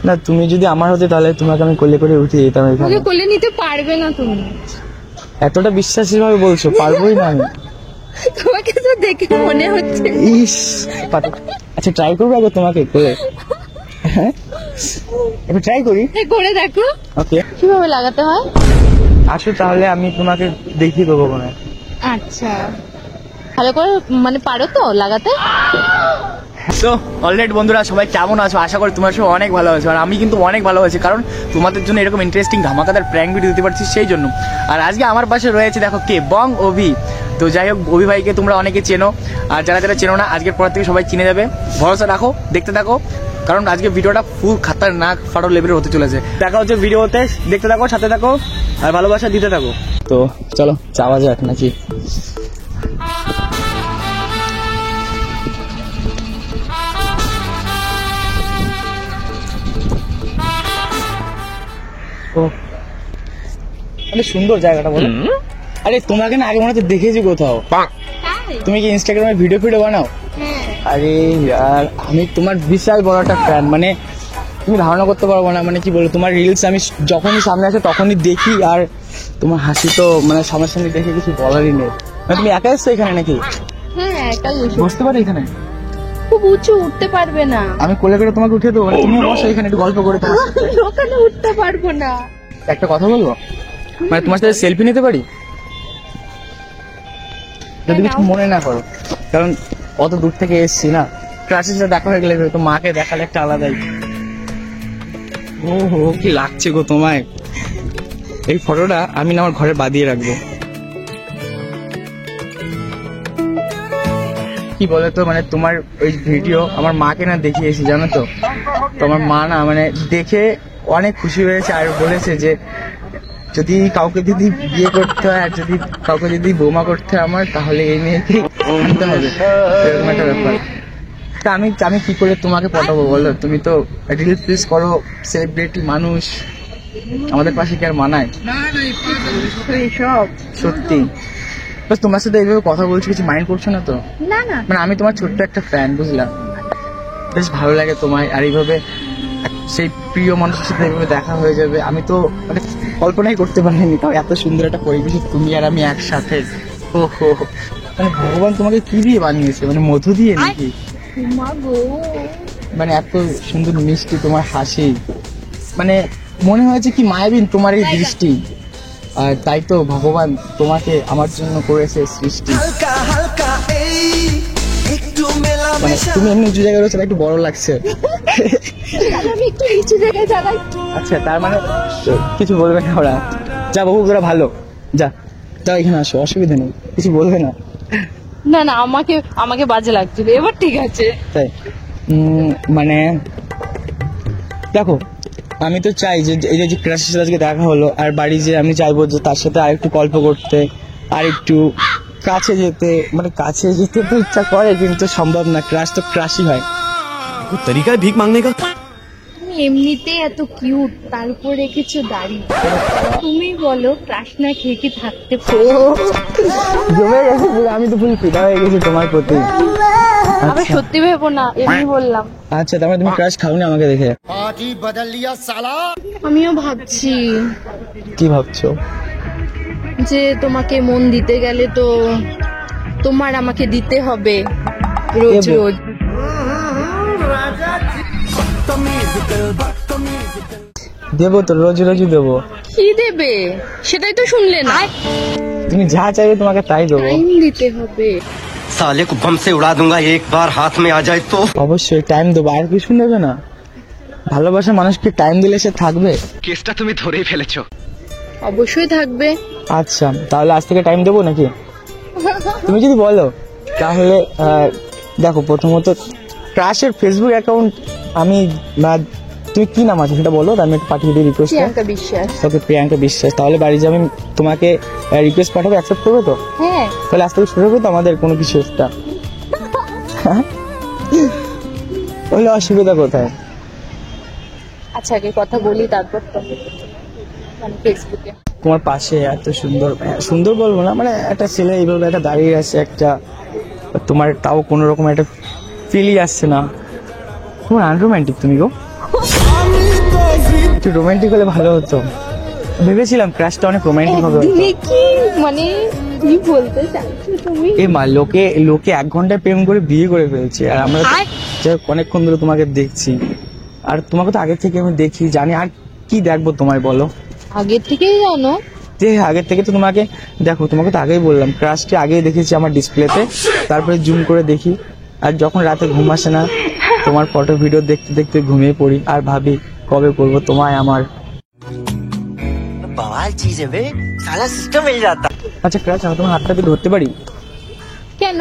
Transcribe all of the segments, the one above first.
না তুমি যদি আমার হতে তাহলে তোমাকে আমি কোলে করে উঠে যেতাম এখানে। কোলে নিতে পারবে না তুমি, এতটা বিশ্বাসী ভাবে বলছো, পারবোই না আমি। তোমাকে তো দেখে মনে হচ্ছে। ইস আচ্ছা ট্রাই করবো আগে তোমাকে কোলে, হ্যাঁ একটু ট্রাই করি, করে দেখো। ওকে কিভাবে লাগাতে হয় আসো তাহলে আমি তোমাকে দেখিয়ে দেবো মনে। আচ্ছা ভালো করে মানে পারো তো লাগাতে? তো অলরেডি বন্ধুরা সবাই কেমন আছো, আশা করি তোমার সবাই অনেক ভালো আছো। আর আমি কিন্তু অনেক ভালো আছি, কারণ তোমাদের জন্য এরকম ইন্টারেস্টিং ধামাকাদার প্র্যাঙ্ক ভিডিও দিতে পারছি সেই জন্য। আর আজকে আমার পাশে রয়েছে দেখো কে, বং অভি। তো যাই হোক অভি ভাইকে তোমরা অনেকে চেনো, আর যারা যারা চেনো না আজকের পর থেকে সবাই চিনে যাবে। ভরসা রাখো, দেখতে থাকো, কারণ আজকে ভিডিওটা ফুল খাতারনাক ফাটো লেভেলের হতে চলেছে। দেখা হচ্ছে ভিডিওতে, দেখতে থাকো, সাথে থাকো আর ভালোবাসা দিতে থাকো। তো চলো যাওয়া যাক নাকি। অনেক সুন্দর জায়গাটা বলো। আরে তোমাকে না আগে মনে হচ্ছে দেখেছি কোথাও। তুমি কি ইনস্টাগ্রামে ভিডিও বানাও? আরে यार আমি তোমার বিশাল বড় একটা ফ্যান, মানে তুমি ধারণা করতে পারবো না। মানে কি বলবো, তোমার রিলস আমি যখনই সামনে আসে তখনই দেখি, আর তোমার হাসি তো মানে সামনাসামনি দেখে কিছু বলারই নেই। তুমি একা এসছো এখানে নাকি? হ্যাঁ একাই বসতে পারো এখানে? খুব উঁচু উঠতে পারবে না। আমি কোলে করে তোমাকে উঠে দেবো, তুমি বসো এখানে একটু গল্প করে। ওখানে উঠতে পারবো না। একটা কথা বলবো, মানে তোমার সাথে সেলফি নিতে পারি যদি কিছু মনে না করো, কারণ অত দূর থেকে এসছি না, ক্লাসের সাথে দেখা হয়ে গেলে তো মাকে দেখালে একটা আলাদাই। ও হো কি লাগছে গো তোমায়। এই ফটোটা আমি না আমার ঘরে বাঁধিয়ে রাখবো। কি বলে তো, মানে তোমার ওই ভিডিও আমার মাকে না দেখিয়েছি জানো তো। তো আমার মা না মানে দেখে অনেক খুশি হয়েছে, আর বলেছে যে যদি কাউকে যদি বিয়ে করতে হয় আর যদি কাউকে যদি বৌমা করতে হয় আমার, তাহলে এই মেয়েকে আনতে হবে, এরকম একটা ব্যাপার। তা আমি কি করে তোমাকে পটাবো বলো? তুমি তো রিলস ফিলস করো, সেলিব্রিটি মানুষ, আমাদের পাশে কি আর মানায়? সত্যি তোমার সাথে এইভাবে কথা বলছি, কিছু মাইন্ড করছো না তো? না না, মানে আমি তোমার ছোট্ট একটা ফ্যান, বুঝলাম, বেশ ভালো লাগে তোমায়। আর এইভাবে সেই প্রিয় মানুষের সাথে এইভাবে দেখা হয়ে যাবে, আমি তো মানে কল্পনাই করতে পারিনি। তাও এত সুন্দর একটা পরিবেশে তুমি আর আমি একসাথে। ও হো, মানে ভগবান তোমাকে কি দিয়ে বানিয়েছে, মানে মধু দিয়ে নাকি? মানে এত সুন্দর মিষ্টি তোমার হাসি, মানে মনে হয়েছে কি মায়াবিন তোমার এই দৃষ্টি। আর তাই তো ভগবান তোমাকে আমার জন্য করেছে সৃষ্টি। মানে তুমি এমনি উঁচু জায়গায় রয়েছে, একটু বড় লাগছে। আচ্ছা তার মানে কিছু বলবে না ওরা? যা বাবু তোরা ভালো, যা যা এখানে আসো, অসুবিধা নেই, কিছু বলবে না? না না, আমাকে বাজে লাগছিল, এবার ঠিক আছে। তাই মানে দেখো, আমি তো চাই যে এই যে ক্রাশের সাথে আজকে দেখা হলো, আর বাড়ি যে আমি চাইবো যে তার সাথে আর একটু গল্প করতে, আর একটু কাছে যেতে। মানে কাছে যেতে তো ইচ্ছা করে, কিন্তু সম্ভব না, ক্রাশ তো ক্রাশই হয়। তরিকা ভিক মাংনে কা। তুমি এমনিতে এত কিউট, তার উপর রেখেছো দাড়ি। তুমি বলো ক্রাশ না খেয়ে কি থাকতে পারো? জমে গেছে পুরো, আমি তো ফুল ফিদা হয়ে গেছি তোমার প্রতি। আমি সত্যি ভেবো না, এমনি বললাম। আচ্ছা তারপরে তুমি ক্রাশ খাওনি আমাকে দেখে? আমিও ভাবছি। কি ভাবছো? যে তোমাকে মন দিতে গেলে তো তোমার আমাকে দিতে হবে রোজ রোজ। দেবো তো, রোজ রোজই দেবো। কি দেবে সেটাই তো শুনলে না। তুমি যা চাইবে তোমাকে তাই দেবো। টাইম দিতে হবে। साले को बम से उड़ा दूंगा एक बार हाथ में आ जाए तो। অবশ্যই টাইম দেবো, আর কিছু নেবে না। ভালোবাসা মানুষকে টাইম দিলে সে থাকবে। কেসটা তুমি ধরেই ফেলেছো। অবশ্যই থাকবে। আচ্ছা তাহলে আজ থেকে টাইম দেবো নাকি? তুমি যদি বলো তাহলে দেখো, প্রথমত ক্রাশের ফেসবুক অ্যাকাউন্ট আমি, তুমি কি নাম আছে সেটা বলো, আমি একটু পাঠিয়ে দিই রিকোয়েস্ট। প্রিয়াঙ্কা বিশ্বাস। ওকে প্রিয়াঙ্কা বিশ্বাস। তাহলে বাড়ি যে আমি তোমাকে রিকোয়েস্ট পাঠাবো, অ্যাকসেপ্ট করবে তো? হ্যাঁ। তাহলে আজ থেকে শুরু হবে তো আমাদের কোনো কিছু একটা। বলে অসুবিধা কোথায়? আচ্ছা আগে কথা বলি তারপর তো মানে ফেসবুকে। তোমার পাশে এত সুন্দর, সুন্দর বলবো না, মানে একটা ছেলে এইভাবে একটা দাঁড়িয়ে আছে, একটা তোমার তাও কোনো রকম একটা ফিলই আসছে না। তোমার আনরোম্যান্টিক তুমি গো। একটু রোমান্টিক হলে ভালো হতো। ভেবেছিলাম ক্রাশটা অনেক রোমান্টিক হবে হয়তো। একদিনে কি মানে কি বলতে চাইছো তুমি? এ মা, লোকে 1 ঘন্টায় প্রেম করে বিয়ে করে ফেলছে, আর আমরা তো অনেকক্ষণ ধরে তোমাকে দেখছি, আর তোমাকে তো আগে থেকে আমি দেখি, জানি, আর কি দেখবো তোমায় বলো? আগের থেকেই জানো? যে আগের থেকে তো তোমাকে দেখো, তোমাকে তো আগেই বললাম ক্রাশটি আগেই দেখেছি আমার ডিসপ্লেতে, তারপরে জুম করে দেখি, আর যখন রাতে ঘুম আসে না তোমার ফটো ভিডিও দেখতে দেখতে ঘুমিয়ে পড়ি, আর ভাবি কবে করবো তোমায় আমার। बवाल चीज है बे, साला सिस्टम मिल जाता। আচ্ছা ক্রাশ, আমি তোমার হাতটা ধরতে পারি? কেন?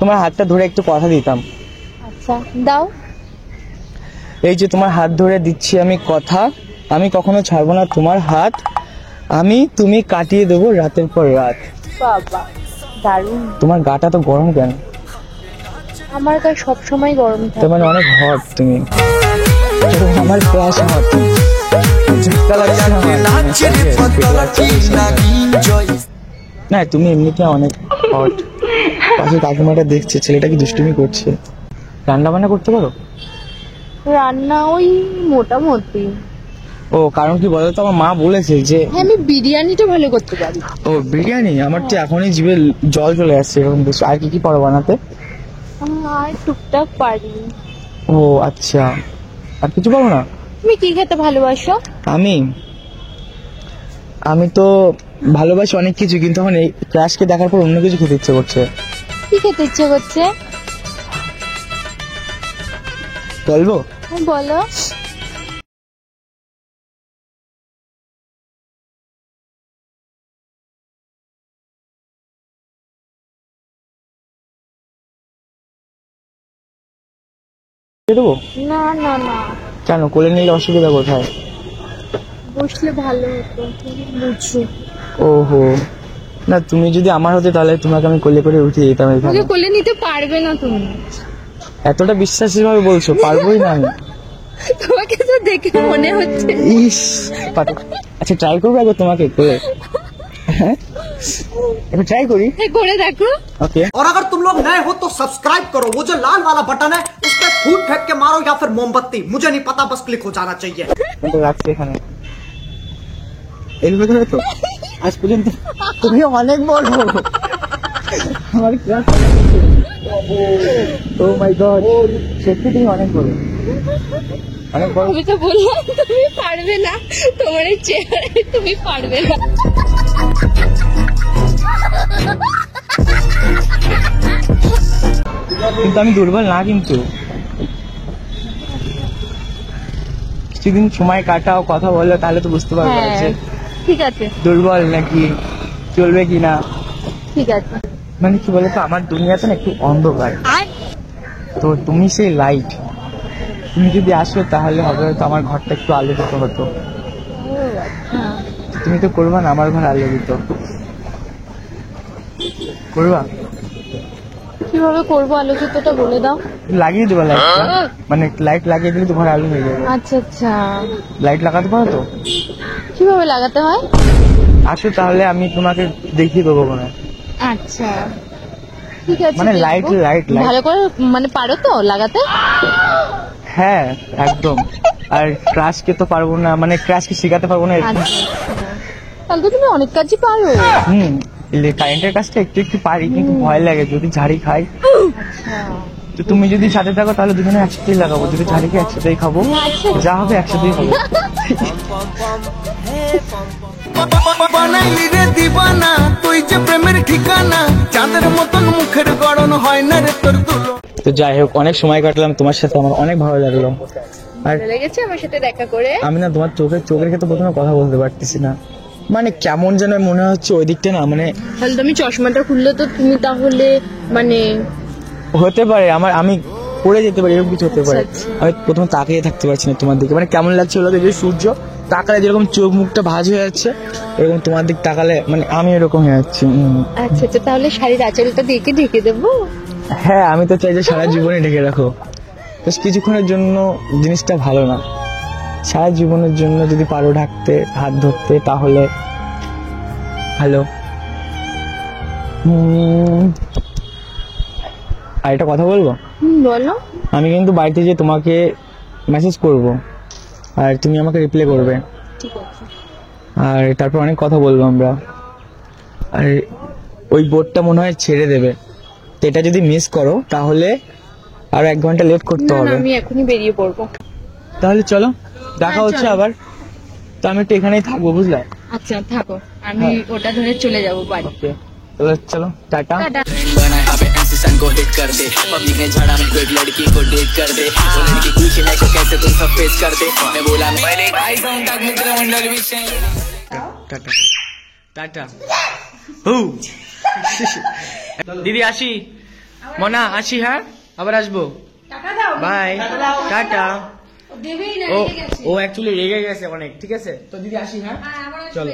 তোমার হাতটা ধরে একটু কথা দিতাম। আচ্ছা দাও। এই যে তোমার হাত ধরে দিচ্ছি আমি কথা, আমি কখনো ছাড়বো না তোমার হাত, আমি তুমি কাটিয়ে দেবো রাতের পর রাত। বাবা দারুণ। তোমার গাটা তো গরম কেন? আমার গা সব সময় গরম তার থাকে। মানে অনেক হট তুমি। আমার ক্রাশ হট, ঝটকা লাগছে না আমার। না তুমি এমনিতে অনেক হট। পাশে কাকিমাটা দেখছে, ছেলেটা কি দুষ্টুমি করছে। রান্না বান্না করতে পারো? রান্না ওই মোটামুটি। ও কারণ কি বলো তো, আমার মা বলেছে যে হ্যাঁ আমি বিরিয়ানিটা ভালো করতে পারি। ও বিরিয়ানি, আমার তো এখনই জিভে জল চলে আসছে এরকম কিছু। আর কি কি পারো বানাতে? আর টুকটাক পারি। ও আচ্ছা, আর কিছু পারো না? তুমি কি খেতে ভালোবাসো? আমি আমি তো ভালোবাসি অনেক কিছু, কিন্তু এখন এই ক্রাশকে দেখার পর অন্য কিছু খেতে ইচ্ছে করছে। কি খেতে ইচ্ছে করছে বলবো? বলো। দিয়ে দেবো? না না না, কেন, কোলে নিলে অসুবিধা কোথায়? বসলে ভালো হতো। বুঝছো? ওহো, না তুমি যদি আমার হতে তাহলে তোমাকে আমি কোলে করে উঠিয়ে দিতাম এখানে। ওকে কোলে নিতে পারবে না তুমি। এতটা বিশ্বাসী ভাবে বলছো, পারবোই না আমি। তোমাকে তো দেখে মনে হচ্ছে। ইস পাতো। আচ্ছা ট্রাই করবো একবার তোমাকে কোলে? হ্যাঁ একবার ট্রাই করি। করে দেখো। ওকে। और अगर तुम लोग नए हो तो सब्सक्राइब करो, वो जो लाल वाला बटन है उस पर फूट फेंक के मारो या फिर मोमबत्ती, मुझे नहीं पता, बस क्लिक हो जाना चाहिए। কিন্তু রাখছি এখানে এর ভেতরে তো আজ পর্যন্ত তুমি অনেক বড় আমার ক্লাস। ও মাই গড, সত্যি তুমি অনেক বড়, অনেক বড়। আমি তো বললাম তুমি পারবে না, তোমার এই চেহারায় তুমি পারবে না। কিন্তু আমি দুর্বল না, কিন্তু কিছুদিন সময় কাটাও, কথা বলো, তাহলে তো বুঝতে পারবে হ্যাঁ যে ঠিক আছে দুর্বল নাকি চলবে কিনা। ঠিক আছে। মানে কি বলতো, আমার দুনিয়াতে না একটু অন্ধকার, তো তুমি সেই লাইট, তুমি যদি আসো তাহলে হবে হয়তো আমার ঘরটা একটু আলোকিত হতো। হ্যাঁ তুমি তো করবা না আমার ঘর আলোকিত, করবা? কিভাবে করবো আলোকিতটা বলে দাও। লাগিয়ে দেবো লাইটটা, মানে লাইট লাগিয়ে দিলে তো ঘর আলো হয়ে যাবে। আচ্ছা আচ্ছা, লাইট লাগাতে পারো তো? কিভাবে লাগাতে হয়? আসো তাহলে আমি তোমাকে দেখিয়ে দেবো মনে হয়। আচ্ছা ঠিক আছে। মানে দেখবো। লাইট লাইট লাইট ভালো করে মানে পারো তো লাগাতে? হ্যাঁ একদম। আর ক্রাশকে তো পারবো না, মানে ক্রাশকে শেখাতে পারবো না এরকম। আচ্ছা তাহলে তো তুমি অনেক কাজই পারো। কারেন্টের কাজটা একটু একটু পারি, কিন্তু ভয় লাগে যদি ঝাড়ি খাই। আচ্ছা তো তুমি যদি সাথে থাকো তাহলে দুজনে একসাথেই লাগাবো, যদি ঝাড়িকে একসাথেই খাবো, যা হবে একসাথেই খাবো। বানাইলি রে দিবানা তুই যে প্রেমের ঠিকানা, চাঁদের মতন মুখের গড়ন হয় না রে তোর দুলো। তো যাই হোক, অনেক সময় কাটলাম তোমার সাথে, আমার অনেক ভালো লাগলো। আর ভালো লেগেছে আমার সাথে দেখা করে। আমি না তোমার চোখের ক্ষেত্রে প্রথমে কথা বলতে পারতেছি না, মানে কেমন যেন মনে হচ্ছে ওই দিকটা না, মানে তাহলে তুমি চশমাটা খুললে তো তুমি তাহলে মানে হতে পারে আমি পড়ে যেতে পারি, এরকম কিছু হতে পারে। আচ্ছা, আমি প্রথমে তাকিয়ে থাকতে পারছি না তোমার দিকে, মানে কেমন লাগছে ওগুলো যে সূর্য তাকালে যেরকম চোখ মুখটা ভাঁজ হয়ে যাচ্ছে, এরকম তোমার দিক তাকালে মানে আমি এরকম হয়ে যাচ্ছি। আচ্ছা আচ্ছা, তাহলে শাড়ির আঁচলটা দিয়ে ঢেকে দেবো। হ্যাঁ আমি তো চাই যে সারা জীবনে ঢেকে রাখো, বেশ কিছুক্ষণের জন্য জিনিসটা ভালো না, সারা জীবনের জন্য যদি পারো ঢাকতে, হাত ধরতে, তাহলে ভালো। আর একটা কথা বলবো, বলো। আমি কিন্তু বাড়িতে যে তোমাকে মেসেজ করব, আর তুমি আমাকে রিপ্লাই করবে। ঠিক আছে। আর তারপর অনেক কথা বলবো আমরা। আর ওই বোটটা মনে হয় ছেড়ে দেবে, তো এটা যদি মিস করো তাহলে আর 1 ঘন্টা লেট করতে না না, হবে। আমি এখনই বেরিয়ে পড়বো। তাহলে চলো, দেখা হ্যাঁ, হচ্ছে চলো। আবার। তো আমি একটু এখানেই থাকবো, বুঝলে? আচ্ছা থাকো, আমি ওটা ধরে চলে যাবো বাড়ি। ওকে, তাহলে চলো, টাটা। টাটা। बना यहाँ पे MC सन को हिट कर दे पब्लिक ने झाड़ा में कोई लड़की को डेट कर दे वो लड़की पूछे मैं को कैसे तुम सब फेस कर दे मैं बोला पहले आई साउंड तक मित्र मंडल विषय টাটা টাটা। হু দিদি আসি, মনা আসি, হ্যাঁ আবার আসবো, বাই, টাটা। ও অ্যাকচুয়ালি রেগে গেছে অনেক, ঠিক আছে তো দিদি আসি, হ্যাঁ চলো।